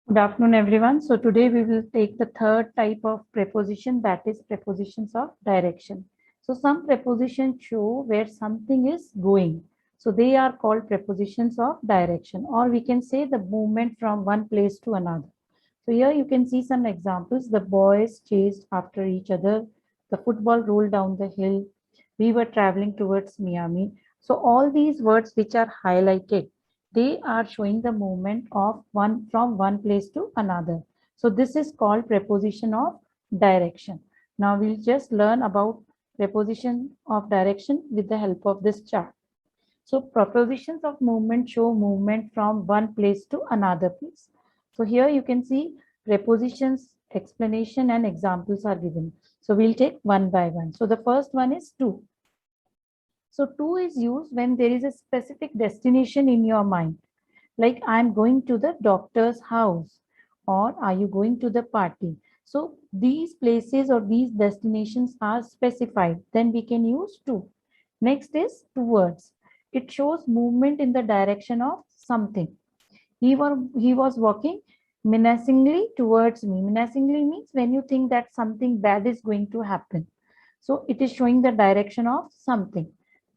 Good afternoon, everyone. So today we will take the third type of preposition, that is prepositions of direction. So some prepositions show where something is going. So they are called prepositions of direction, or we can say the movement from one place to another. So here you can see some examples. The boys chased after each other. The football rolled down the hill. We were traveling towards Miami. So all these words which are highlighted, they are showing the movement of one from one place to another. So this is called preposition of direction. Now we'll just learn about preposition of direction with the help of this chart. So prepositions of movement show movement from one place to another place. So here you can see prepositions, explanation and examples are given. So we'll take one by one. So the first one is to. So to is used when there is a specific destination in your mind. Like I'm going to the doctor's house, or are you going to the party? So these places or these destinations are specified. Then we can use to. Next is towards. It shows movement in the direction of something. He was walking menacingly towards me. Menacingly means when you think that something bad is going to happen. So it is showing the direction of something.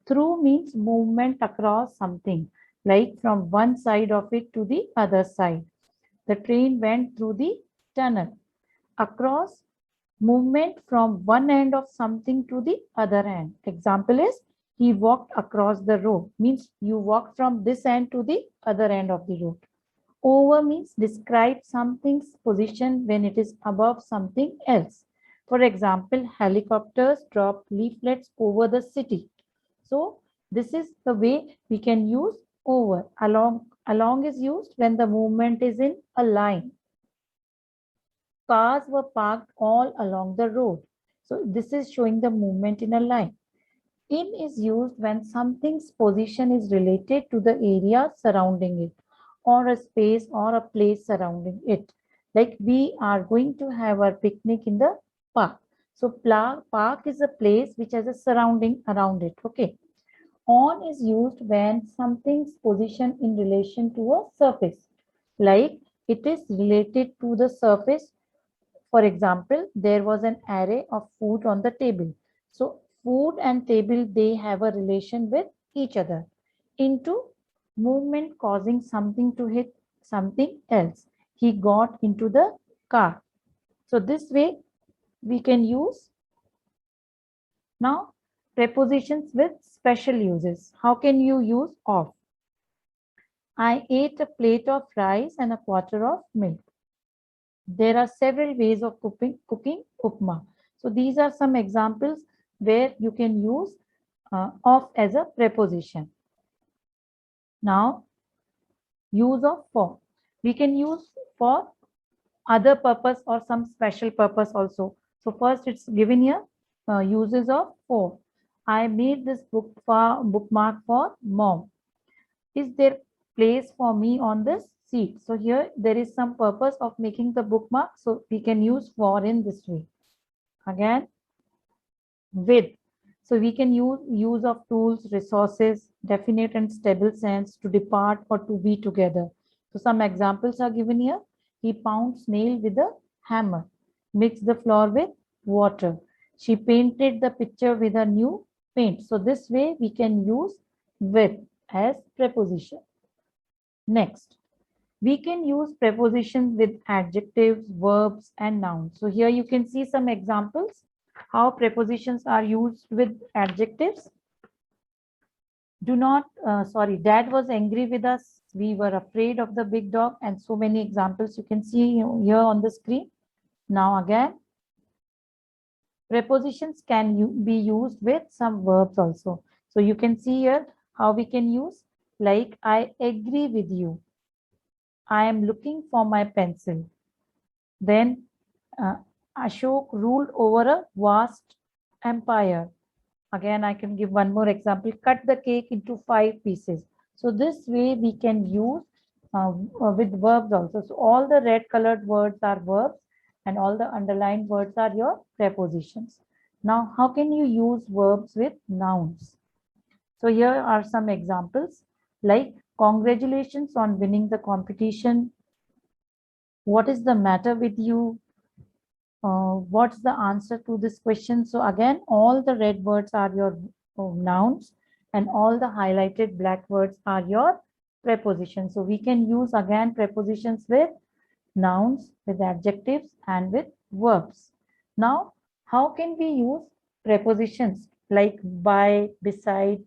Through means movement across something, like from one side of it to the other side. The train went through the tunnel. Across, movement from one end of something to the other end. Example is he walked across the road, means you walk from this end to the other end of the road. Over means describe something's position when it is above something else. For example, helicopters drop leaflets over the city. So this is the way we can use over. Along is used when the movement is in a line. Cars were parked all along the road. So this is showing the movement in a line. In is used when something's position is related to the area surrounding it, or a space or a place surrounding it. Like we are going to have our picnic in the park. So park is a place which has a surrounding around it. Okay. On is used when something's position in relation to a surface. Like it is related to the surface. For example, there was an array of food on the table. So food and table, they have a relation with each other. Into movement causing something to hit something else. He got into the car. So this way we can use now prepositions with special uses. How can you use of? I ate a plate of rice and a quarter of milk. There are several ways of cooking upma. So these are some examples where you can use of as a preposition. Now, use of for. We can use for other purpose or some special purpose also. So first it's given here uses of for. I made this bookmark for mom. Is there place for me on this seat? So here there is some purpose of making the bookmark. So we can use for in this way. Again, with. So we can use of tools, resources, definite and stable sense, to depart or to be together. So some examples are given here. He pounds nail with a hammer. Mix the flour with water. She painted the picture with a new paint. So this way we can use with as preposition. Next, we can use prepositions with adjectives, verbs, and nouns. So here you can see some examples how prepositions are used with adjectives. Dad was angry with us. We were afraid of the big dog, and so many examples you can see here on the screen. Now again, prepositions can be used with some verbs also. So you can see here how we can use, like I agree with you. I am looking for my pencil. Then uh, Ashok ruled over a vast empire. Again, I can give one more example. Cut the cake into 5 pieces. So this way we can use with verbs also. So all the red colored words are verbs and all the underlined words are your prepositions. Now, how can you use verbs with nouns? So here are some examples, like congratulations on winning the competition. What is the matter with you? What's the answer to this question? So again, all the red words are your nouns and all the highlighted black words are your prepositions. So we can use again prepositions with nouns, with adjectives and with verbs. Now, how can we use prepositions like by, beside,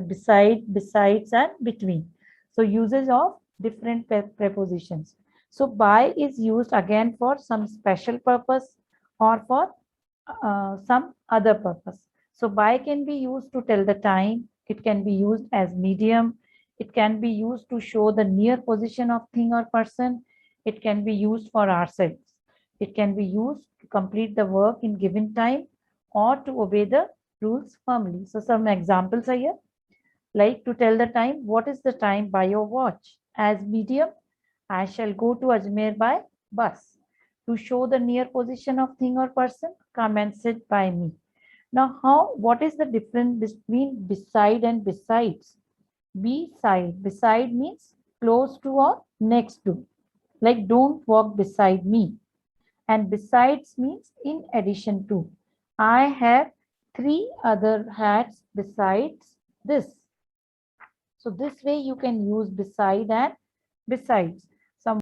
besides and between? So usage of different prepositions. So by is used again for some special purpose or for some other purpose. So by can be used to tell the time. It can be used as medium. It can be used to show the near position of thing or person. It can be used for ourselves. It can be used to complete the work in given time or to obey the rules firmly. So some examples are here. Like to tell the time, what is the time by your watch? As medium, I shall go to Ajmer by bus. To show the near position of thing or person, come and sit by me. Now, what is the difference between beside and besides? Beside means close to or next to. Like don't walk beside me. And besides means in addition to. I have 3 other hats besides this. So this way you can use beside and besides.